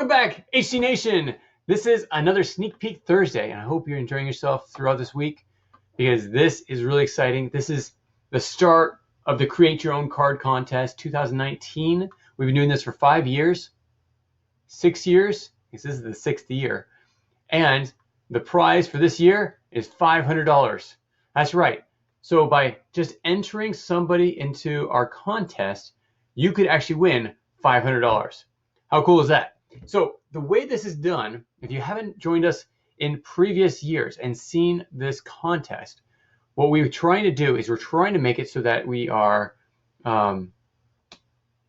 back, HC Nation. This is another Sneak Peek Thursday, and I hope you're enjoying yourself throughout this week because this is really exciting. This is the start of the Create Your Own Card Contest 2019. We've been doing this for 5 years, 6 years. This is the 6th year. And the prize for this year is $500. That's right. So by just entering somebody into our contest, you could actually win $500. How cool is that? So the way this is done, if you haven't joined us in previous years and seen this contest, what we're trying to do is we're trying to make it so that we are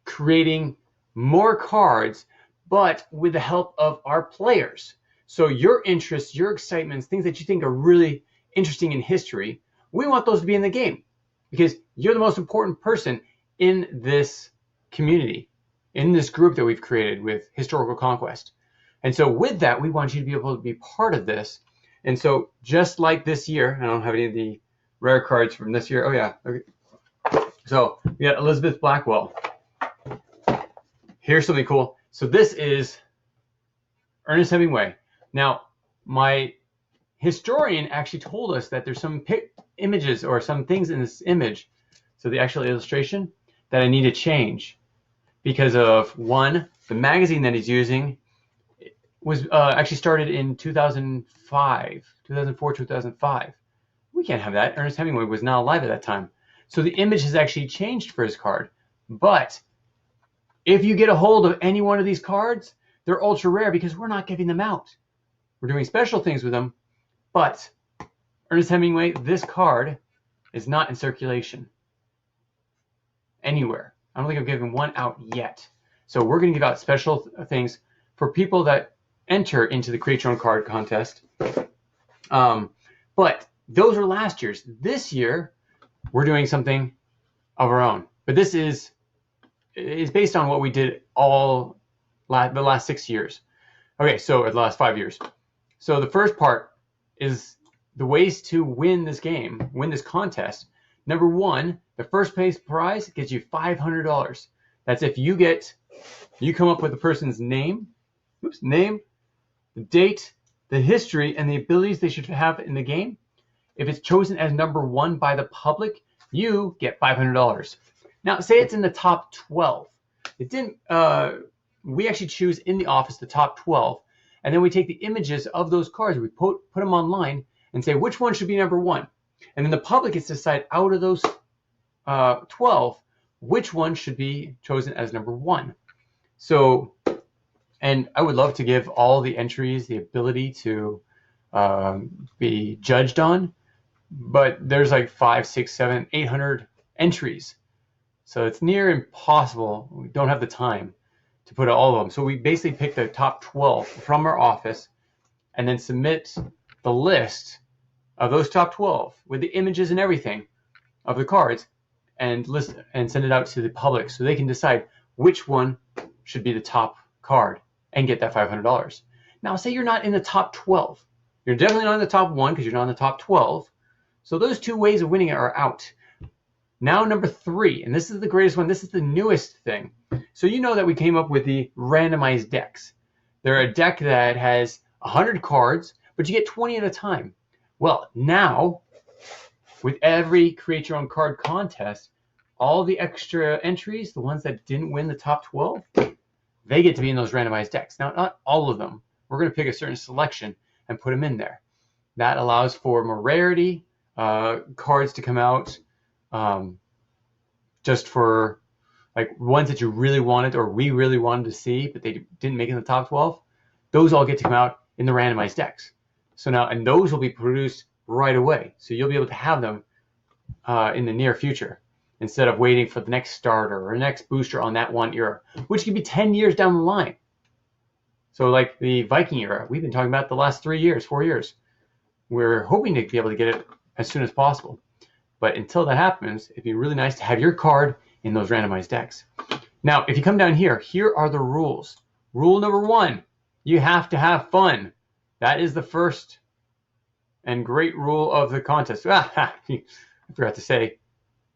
creating more cards, but with the help of our players. So your interests, your excitements, things that you think are really interesting in history, we want those to be in the game because you're the most important person in this community, in this group that we've created with Historical Conquest. And so with that, we want you to be able to be part of this. And so just like this year, I don't have any of the rare cards from this year. Oh yeah. Okay. So we got Elizabeth Blackwell. Here's something cool. So this is Ernest Hemingway. Now, my historian actually told us that there's some images or some things in this image, so the actual illustration, that I need to change because of, one, the magazine that he's using was actually started in 2004, 2005. We can't have that. Ernest Hemingway was not alive at that time. So the image has actually changed for his card. But if you get a hold of any one of these cards, they're ultra rare because we're not giving them out. We're doing special things with them, but Ernest Hemingway, this card is not in circulation anywhere. I don't think I've given one out yet. So we're going to give out special things for people that enter into the Create Your Own Card Contest. But those are last year's. This year, we're doing something of our own. But this is based on what we did the last 6 years. Okay, so the last 5 years. So the first part is the ways to win this game, win this contest. Number one, the first place prize gets you $500. That's if you come up with the person's name, the date, the history, and the abilities they should have in the game. If it's chosen as number one by the public, you get $500. Now, say it's in the top 12. We actually choose in the office the top 12, and then we take the images of those cards, we put them online, and say which one should be number one. And then the public gets to decide out of those 12, which one should be chosen as number one. So, and I would love to give all the entries the ability to be judged on, but there's like 500, 600, 700, 800 entries. So it's near impossible. We don't have the time to put all of them. So we basically pick the top 12 from our office and then submit the list of those top 12 with the images and everything of the cards and send it out to the public so they can decide which one should be the top card and get that $500. Now, say you're not in the top 12. You're definitely not in the top 1 because you're not in the top 12. So those two ways of winning it are out. Now, number 3, and this is the greatest one. This is the newest thing. So you know that we came up with the randomized decks. They're a deck that has 100 cards, but you get 20 at a time. Well, now, with every Create Your Own Card contest, all the extra entries, the ones that didn't win the top 12, they get to be in those randomized decks. Now, not all of them. We're going to pick a certain selection and put them in there. That allows for more rarity cards to come out, just for like ones that you really wanted or we really wanted to see, but they didn't make it in the top 12. Those all get to come out in the randomized decks. So now, and those will be produced right away. So you'll be able to have them in the near future instead of waiting for the next starter or next booster on that one era, which could be 10 years down the line. So like the Viking era, we've been talking about the last 3 years, 4 years. We're hoping to be able to get it as soon as possible. But until that happens, it'd be really nice to have your card in those randomized decks. Now, if you come down here, here are the rules. Rule number 1, you have to have fun. That is the first and great rule of the contest. I forgot to say,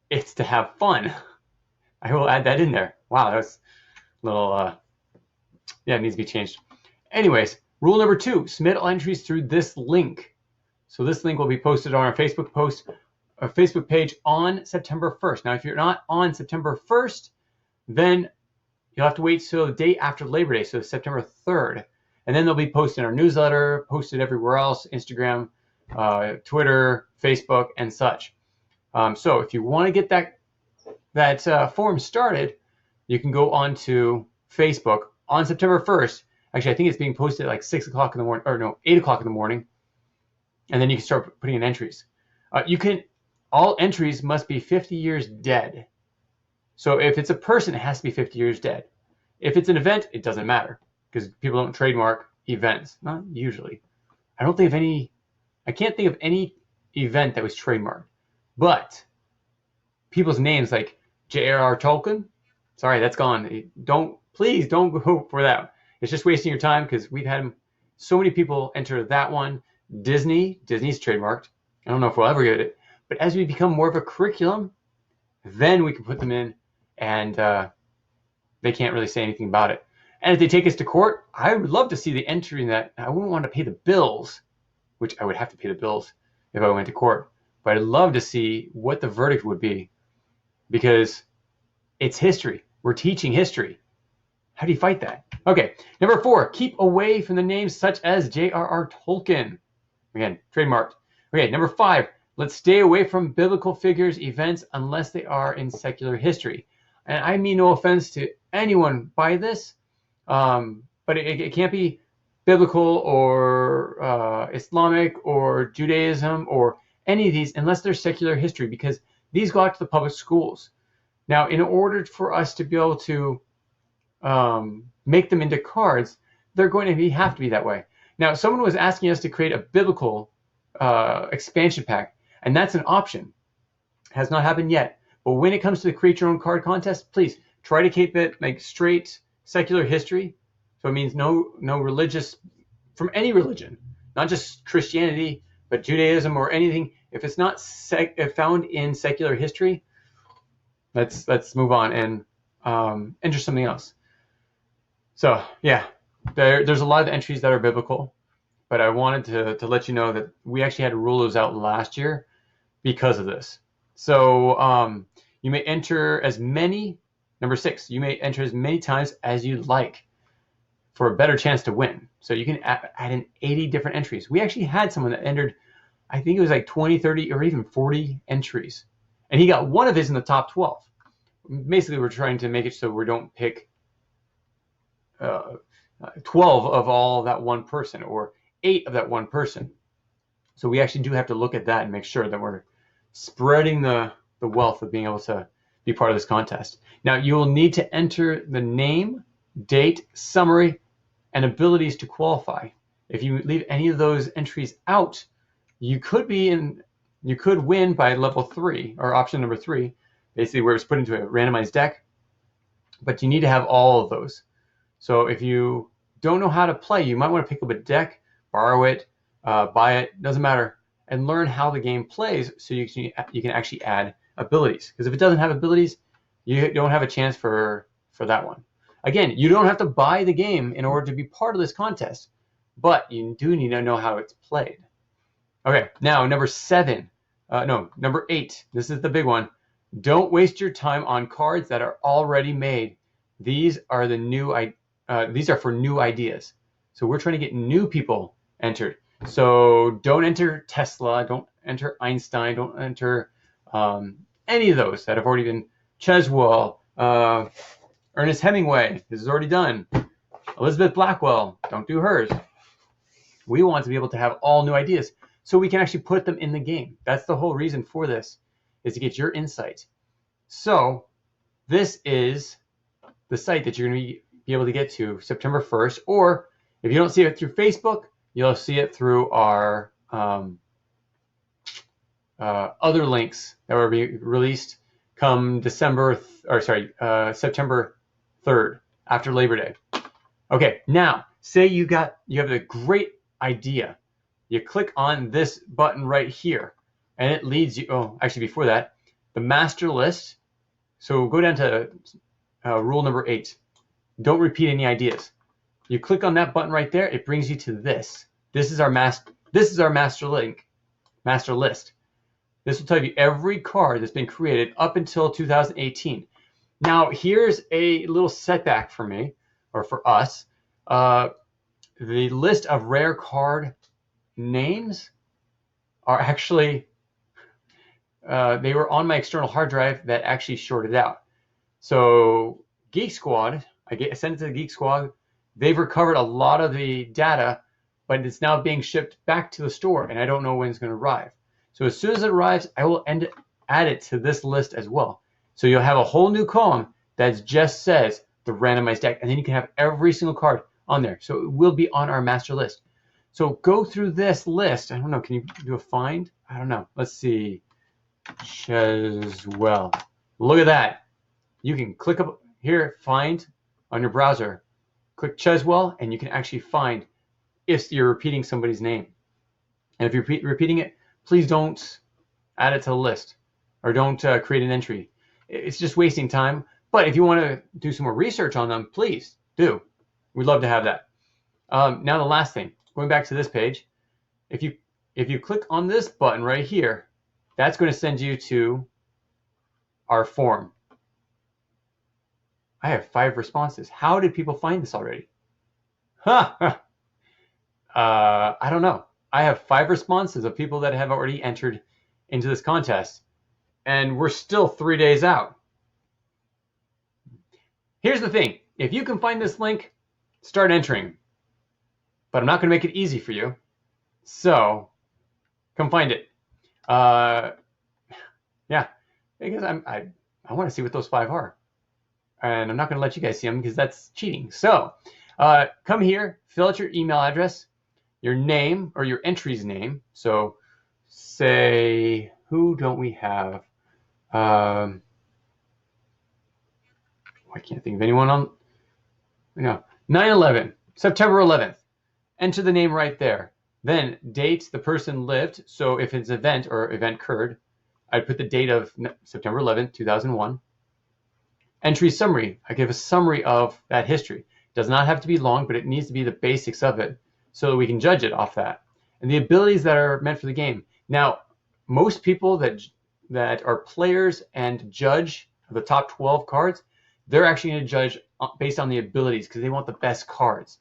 it's to have fun. I will add that in there. Wow, that's a little, yeah, it needs to be changed. Anyways, rule number 2, submit all entries through this link. So this link will be posted on our Facebook Facebook page on September 1st. Now, if you're not on September 1st, then you'll have to wait till the day after Labor Day, so September 3rd. And then they'll be posted in our newsletter, posted everywhere else, Instagram, Twitter, Facebook, and such. So if you want to get that form started, you can go on to Facebook on September 1st. Actually, I think it's being posted at like 6 o'clock in the morning, or no, 8 o'clock in the morning. And then you can start putting in entries. All entries must be 50 years dead. So if it's a person, it has to be 50 years dead. If it's an event, it doesn't matter because people don't trademark events. Not usually. I can't think of any event that was trademarked. But people's names like J.R.R. Tolkien, sorry, that's gone. Please don't go for that. It's just wasting your time because we've had so many people enter that one. Disney's trademarked. I don't know if we'll ever get it. But as we become more of a curriculum, then we can put them in and they can't really say anything about it. And if they take us to court, I would love to see the entry in that. I wouldn't want to pay the bills, which I would have to pay the bills if I went to court. But I'd love to see what the verdict would be because it's history. We're teaching history. How do you fight that? Okay, number 4, keep away from the names such as J.R.R. Tolkien. Again, trademarked. Okay, number 5, let's stay away from biblical figures, events, unless they are in secular history. And I mean no offense to anyone by this, but it can't be biblical or Islamic or Judaism or any of these unless they're secular history because these go out to the public schools. Now, in order for us to be able to make them into cards, they're going to have to be that way. Now, someone was asking us to create a biblical expansion pack, and that's an option. It has not happened yet. But when it comes to the create your own card contest, please try to keep it like straight secular history. So it means no religious from any religion, not just Christianity, but Judaism or anything. If it's not found in secular history, let's move on and enter something else. So yeah, there's a lot of entries that are biblical, but I wanted to let you know that we actually had to rule those out last year because of this. So you may enter as many, number 6, you may enter as many times as you like for a better chance to win. So you can add in 80 different entries. We actually had someone that entered, I think it was like 20, 30, or even 40 entries. And he got one of his in the top 12. Basically, we're trying to make it so we don't pick 12 of all that one person or 8 of that one person. So we actually do have to look at that and make sure that we're spreading the wealth of being able to be part of this contest. Now, you will need to enter the name, date, summary, and abilities to qualify. If you leave any of those entries out, you could win by level 3 or option number 3, basically where it's put into a randomized deck. But you need to have all of those. So if you don't know how to play, you might want to pick up a deck, borrow it, buy it, doesn't matter, and learn how the game plays so you can actually add abilities. Because if it doesn't have abilities, you don't have a chance for that one. Again, you don't have to buy the game in order to be part of this contest, but you do need to know how it's played. Okay, now number 8. This is the big one. Don't waste your time on cards that are already made. These are for new ideas. So we're trying to get new people entered. So don't enter Tesla, don't enter Einstein, don't enter any of those that have already been. Cheswell, Ernest Hemingway, this is already done. Elizabeth Blackwell, don't do hers. We want to be able to have all new ideas so we can actually put them in the game. That's the whole reason for this, is to get your insight. So this is the site that you're going to be able to get to September 1st, or if you don't see it through Facebook, you'll see it through our other links that will be released come September 3rd, after Labor Day. Okay, now say you have a great idea. You click on this button right here, and it leads you. Oh, actually, before that, the master list. So go down to rule number 8. Don't repeat any ideas. You click on that button right there, it brings you to this. This is our master list. This will tell you every card that's been created up until 2018. Now, here's a little setback for me, or for us. The list of rare card names are actually, they were on my external hard drive that actually shorted out. So Geek Squad, I sent it to the Geek Squad. They've recovered a lot of the data, but it's now being shipped back to the store, and I don't know when it's going to arrive. So as soon as it arrives, I will add it to this list as well. So you'll have a whole new column that just says the randomized deck, and then you can have every single card on there. So it will be on our master list. So go through this list. I don't know, can you do a find? I don't know. Let's see. Cheswell. Look at that. You can click up here, find on your browser. Click Cheswell, and you can actually find if you're repeating somebody's name. And if you're repeating it, please don't add it to the list, or don't create an entry. It's just wasting time. But if you want to do some more research on them, please do. We'd love to have that. Now the last thing, going back to this page, if you click on this button right here, that's going to send you to our form. I have 5 responses. How did people find this already? I don't know. I have 5 responses of people that have already entered into this contest, and we're still 3 days out. Here's the thing. If you can find this link, start entering. But I'm not going to make it easy for you. So come find it. Yeah, because I want to see what those 5 are. And I'm not going to let you guys see them because that's cheating. So come here, fill out your email address, your name or your entry's name. So say, who don't we have? I can't think of anyone on. No, 9/11, September 11th. Enter the name right there. Then date the person lived. So if it's event or event occurred, I'd put the date of September 11th, 2001. Entry summary. I give a summary of that history. It does not have to be long, but it needs to be the basics of it so that we can judge it off that. And the abilities that are meant for the game. Now, most people that are players and judge the top 12 cards, they're actually going to judge based on the abilities because they want the best cards.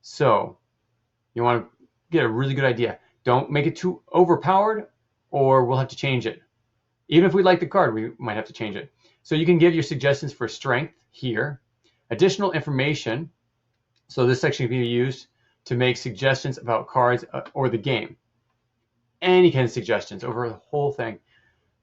So you want to get a really good idea. Don't make it too overpowered or we'll have to change it. Even if we like the card, we might have to change it. So you can give your suggestions for strength here. Additional information. So this section can be used to make suggestions about cards or the game. Any kind of suggestions over the whole thing.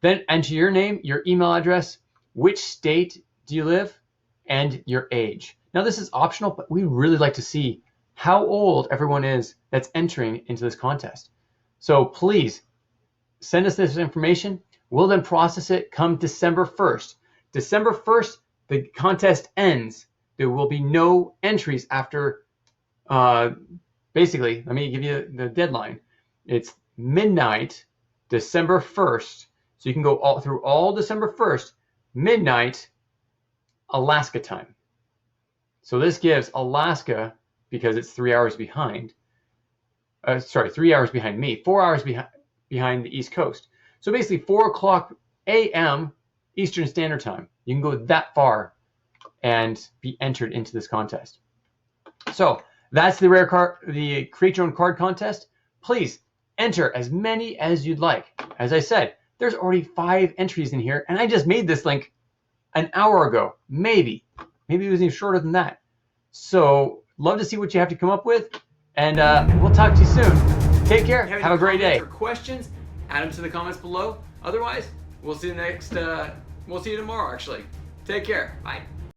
Then enter your name, your email address, which state do you live, and your age. Now this is optional, but we really like to see how old everyone is that's entering into this contest. So please send us this information. We'll then process it come December 1st. December 1st, the contest ends. There will be no entries after, basically, let me give you the deadline. It's midnight, December 1st. So you can go through all December 1st, midnight, Alaska time. So this gives Alaska, because it's 3 hours behind, 3 hours behind me, 4 hours behind the East Coast. So basically 4 o'clock a.m. Eastern Standard Time. You can go that far and be entered into this contest. So that's the rare card, the create your own card contest. Please enter as many as you'd like. As I said, there's already 5 entries in here, and I just made this link an hour ago. Maybe it was even shorter than that. So love to see what you have to come up with, and we'll talk to you soon. Take care. Have a great day. For questions, add them to the comments below. Otherwise, we'll see you next. We'll see you tomorrow. Actually, take care. Bye.